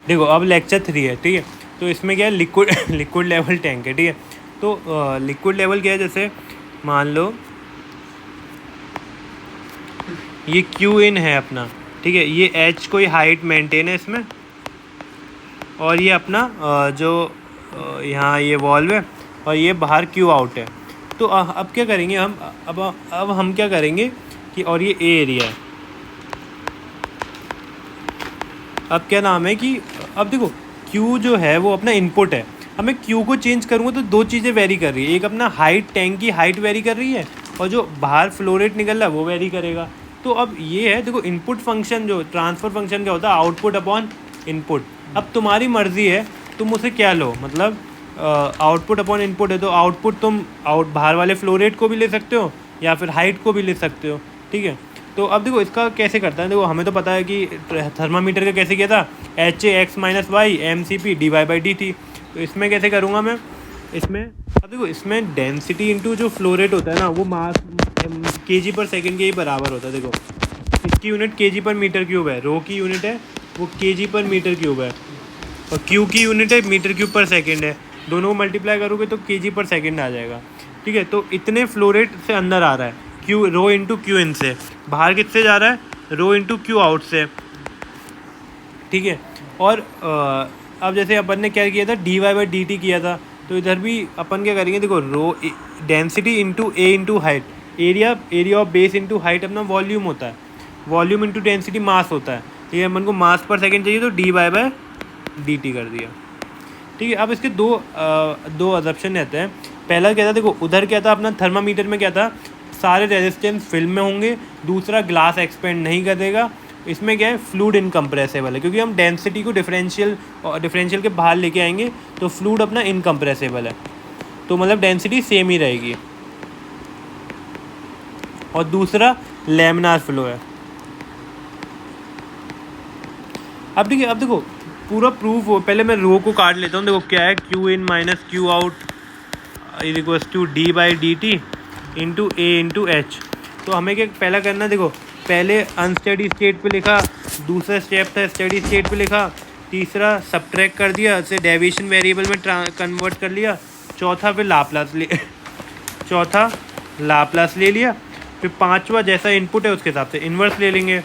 देखो अब लेक्चर 3 है, ठीक है। तो इसमें क्या है, लिक्विड लिक्विड लेवल टैंक है, ठीक है। तो लिक्विड लेवल क्या है, जैसे मान लो ये क्यू इन है अपना, ठीक है। ये एच कोई हाइट मेंटेन है इसमें, और ये अपना जो यहाँ ये वॉल्व है, और ये बाहर क्यू आउट है। तो अब क्या करेंगे हम, अब हम क्या करेंगे कि, और ये ए एरिया है। अब क्या नाम है कि, अब देखो Q जो है वो अपना इनपुट है। अब मैं Q को चेंज करूँगा तो दो चीज़ें वेरी कर रही है, एक अपना हाइट, टैंक की हाइट वेरी कर रही है, और जो बाहर फ्लो रेट निकल रहा है वो वेरी करेगा। तो अब ये है, देखो इनपुट फंक्शन, जो ट्रांसफ़र फंक्शन क्या होता है, आउटपुट अपॉन इनपुट। अब तुम्हारी मर्ज़ी है तुम उसे क्या लो, मतलब आउटपुट अपॉन इनपुट है तो आउटपुट तुम बाहर वाले फ्लो रेट को भी ले सकते हो या फिर हाइट को भी ले सकते हो, ठीक है। तो अब देखो इसका कैसे करता है, देखो हमें तो पता है कि थर्मामीटर का कैसे किया था, HA(x-y) तो इसमें कैसे करूँगा मैं, इसमें अब देखो इसमें डेंसिटी इंटू जो फ्लो रेट होता है ना, वो मास kg पर सेकेंड के ही बराबर होता है। देखो इसकी यूनिट kg पर मीटर क्यूब है, रो की यूनिट है वो kg पर मीटर क्यूब है, और क्यू की यूनिट है मीटर क्यूब पर सेकेंड है। दोनों को मल्टीप्लाई करोगे तो kg पर सेकेंड आ जाएगा, ठीक है। तो इतने फ्लो रेट से अंदर आ रहा है, Q rho into Q in से, बाहर किससे जा रहा है, रो इंटू क्यू आउट से, ठीक है। और अब जैसे अपन ने क्या किया था, dy/dt किया था, तो इधर भी अपन क्या करेंगे, देखो rho density into A into height, area of base into height अपना वॉल्यूम होता है, वॉल्यूम इंटू डेंसिटी मास होता है, ठीक है। अपन को मास पर सेकेंड चाहिए तो dy/dt कर दिया, ठीक है। अब इसके दो अजप्शन रहते हैं। पहला क्या था, देखो उधर क्या था अपना थर्मामीटर में क्या था, सारे रेजिस्टेंस फिल्म में होंगे, दूसरा ग्लास एक्सपेंड नहीं करेगा। इसमें क्या है, फ्लूड इनकम्प्रेसिबल है, क्योंकि हम डेंसिटी को डिफरेंशियल के बाहर लेके आएंगे तो फ्लूड अपना इनकम्प्रेसिबल है, तो मतलब डेंसिटी सेम ही रहेगी। और दूसरा लैमिनार फ्लो है। अब देखो पूरा प्रूफ हो, पहले मैं रो को काट लेता हूँ। देखो क्या है, Q in minus Q out is equals to dy/dt into A into H. तो हमें क्या पहला करना है, देखो पहले अनस्टेडी स्टेट पे लिखा, दूसरा स्टेप था स्टेडी स्टेट पे लिखा, तीसरा सब्ट्रैक्ट कर दिया, उसे डेविएशन वेरिएबल में कन्वर्ट कर लिया, चौथा फिर लाप्लास ले लिया, फिर पांचवा जैसा इनपुट है उसके हिसाब से इन्वर्स ले लेंगे।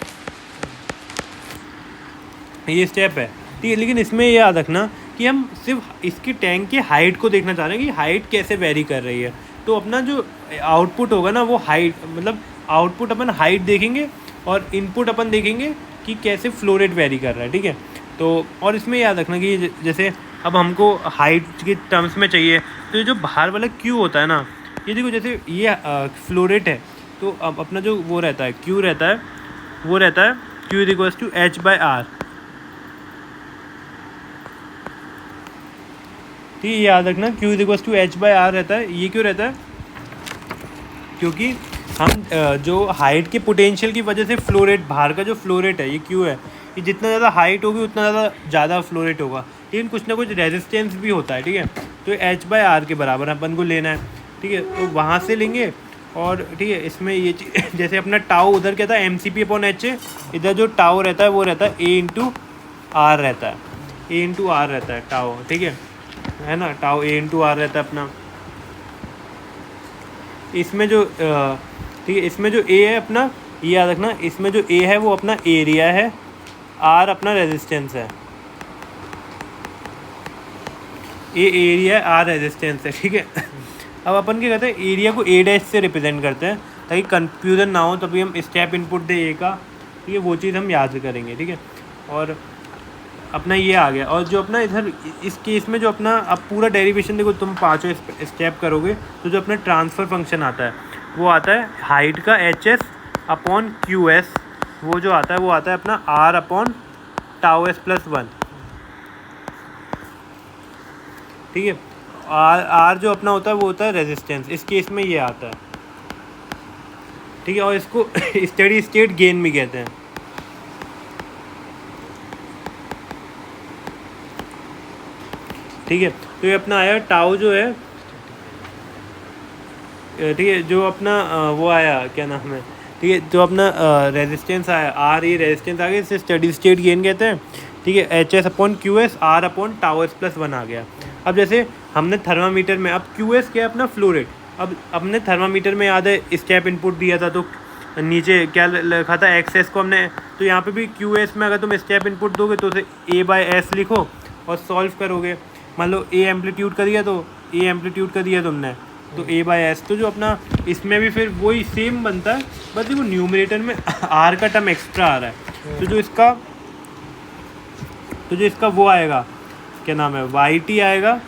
ये स्टेप है, ठीक है। लेकिन इसमें ये याद रखना कि हम सिर्फ इसकी टैंक की हाइट को देखना चाह रहे हैं कि हाइट कैसे वेरी कर रही है। तो अपना जो आउटपुट होगा ना वो हाइट, मतलब आउटपुट अपन हाइट देखेंगे और इनपुट अपन देखेंगे कि कैसे फ्लो रेट वेरी कर रहा है, ठीक है। तो और इसमें याद रखना कि जैसे अब हमको हाइट के टर्म्स में चाहिए, तो ये जो बाहर वाला क्यू होता है ना, ये देखो जैसे ये फ्लो रेट है, तो अब अपना जो वो रहता है क्यू रहता है, वो रहता है Q is equals to h/r, ठीक है। याद रखना Q is equals to h/r रहता है। ये क्यों रहता है, क्योंकि हम जो हाइट के पोटेंशियल की वजह से फ्लो रेट, बाहर का जो फ्लो रेट है ये Q है, कि जितना ज़्यादा हाइट होगी उतना ज़्यादा फ्लो रेट होगा, लेकिन कुछ ना कुछ रेजिस्टेंस भी होता है, ठीक है। तो h/r के बराबर अपन को लेना है, ठीक है। तो वहाँ से लेंगे, और ठीक है इसमें ये जैसे अपना टाउ उधर क्या था, mCp/h, इधर जो टाउ रहता है वो रहता है A/r रहता है, A/r रहता है टाउ, ठीक है ना। टाउ A/r रहता है अपना। इसमें जो ठीक है, इसमें जो A है अपना, ये याद रखना, इसमें जो A है वो अपना एरिया है, R अपना रेजिस्टेंस है, A एरिया है, R रेजिस्टेंस है, ठीक है। अब अपन क्या करते हैं, एरिया को A' से रिप्रेजेंट करते हैं ताकि कंफ्यूजन ना हो, तभी हम स्टेप इनपुट दे A का, ठीक है, वो चीज़ हम याद करेंगे, ठीक है। और अपना ये आ गया, और जो अपना इधर इस केस में जो अपना अब पूरा डेरिवेशन देखो, तुम पाँचों स्टेप करोगे तो जो अपना ट्रांसफ़र फंक्शन आता है वो आता है हाइट का HS/QS, वो जो आता है वो आता है अपना R/τS+1, ठीक है। R जो अपना होता है वो होता है रेजिस्टेंस, इस केस में ये आता है, ठीक है। और इसको स्टेडी स्टेट गेन भी कहते हैं, ठीक है। तो ये अपना आया टाउ जो है, ठीक है, जो अपना वो आया क्या नाम है, ठीक है, जो अपना रेजिस्टेंस आया R, ये रेजिस्टेंस आ गया, इसे स्टेडी स्टेट गेन कहते हैं। ठीक है, H S upon Q S R upon tau S plus 1 आ गया। अब जैसे हमने थर्मामीटर में, अब क्यू एस क्या है अपना फ्लो रेट, अब हमने थर्मामीटर में याद है स्टेप इनपुट दिया था, तो नीचे क्या लिखा था एक्स एस को हमने, तो यहाँ पे भी क्यू एस में अगर तुम स्टेप इनपुट दोगे तो उसे ए बाई एस लिखो और सॉल्व करोगे। मान लो ए एम्पलीट्यूड का दिया, तो ए एम्पलीट्यूड का दिया तुमने तो ए बाई एस, तो जो अपना इसमें भी फिर वही सेम बनता है, बस वो न्यूमरेटर में आर का टर्म एक्स्ट्रा आ रहा है। तो जो इसका वो आएगा, क्या नाम है, वाई टी आएगा,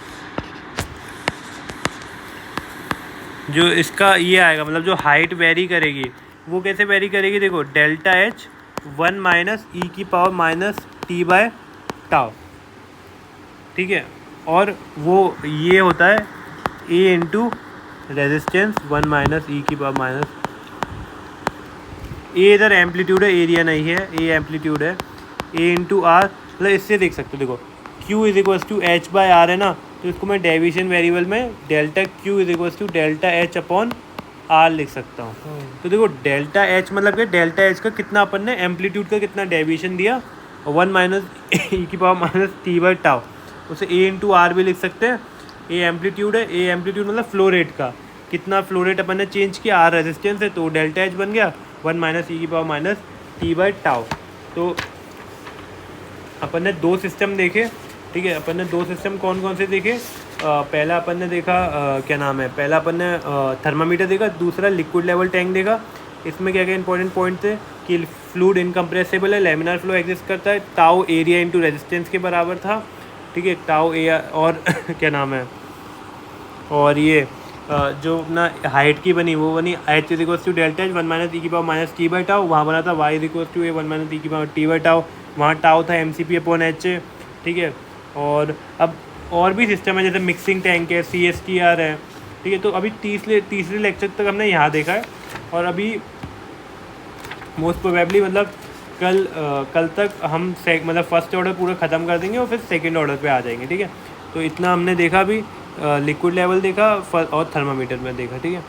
जो इसका ये आएगा, मतलब जो हाइट वेरी करेगी वो कैसे वेरी करेगी, देखो डेल्टा एच 1 माइनस ई की power minus T by tau, ठीक है। और वो ये होता है A into resistance 1 minus E की पावर माइनस, ए इधर एम्पलीट्यूड है, एरिया नहीं है, ए एम्पलीट्यूड है, ए इंटू आर, मतलब इससे देख सकते हो, देखो Q is equals to H by R है ना, तो इसको मैं डेविएशन वेरिएबल में delta Q is equals to delta H upon R लिख सकता हूँ। तो देखो डेल्टा एच मतलब कि डेल्टा एच का कितना अपन ने एम्पलीट्यूड का कितना डेविएशन दिया, 1 माइनस ई की power minus T by tau, उसे ए इंटू आर भी लिख सकते हैं। ए एम्पलीट्यूड है, ए एम्पलीट्यूड मतलब फ्लो रेट का, कितना फ्लो रेट अपन ने चेंज किया, आर रेजिस्टेंस है, तो डेल्टा एच बन गया 1 माइनस ई की power minus T by tau. तो अपन ने 2 सिस्टम देखे, ठीक है, अपन ने 2 सिस्टम कौन कौन से देखे, पहला अपन ने देखा क्या नाम है, पहला अपन ने थर्मामीटर देखा, दूसरा लिक्विड लेवल टैंक देखा। इसमें क्या क्या इंपॉर्टेंट पॉइंट थे कि फ्लूइड इनकम्प्रेसिबल है, लेमिनार फ्लो एग्जिस्ट करता है, टाउ एरिया इंटू रेजिस्टेंस के बराबर था, ठीक है, टाउ एरिया और क्या नाम है, और ये जो अपना हाइट की बनी वो बनी H is equals to delta H 1 minus E की power minus T by tau, वहाँ बना था Y is equals to A 1 minus E की पावर टी बाई टाउ, वहाँ टाउ था M C P upon H, ठीक है। और अब और भी सिस्टम है, जैसे मिक्सिंग टैंक है, सी एस टी आर है, ठीक है। तो अभी तीसरे लेक्चर तक हमने यहाँ देखा है, और अभी मोस्ट प्रोबेबली मतलब कल तक हम मतलब फर्स्ट ऑर्डर पूरा ख़त्म कर देंगे और फिर सेकंड ऑर्डर पे आ जाएंगे, ठीक है। तो इतना हमने देखा, अभी लिक्विड लेवल देखा और थर्मामीटर में देखा, ठीक है।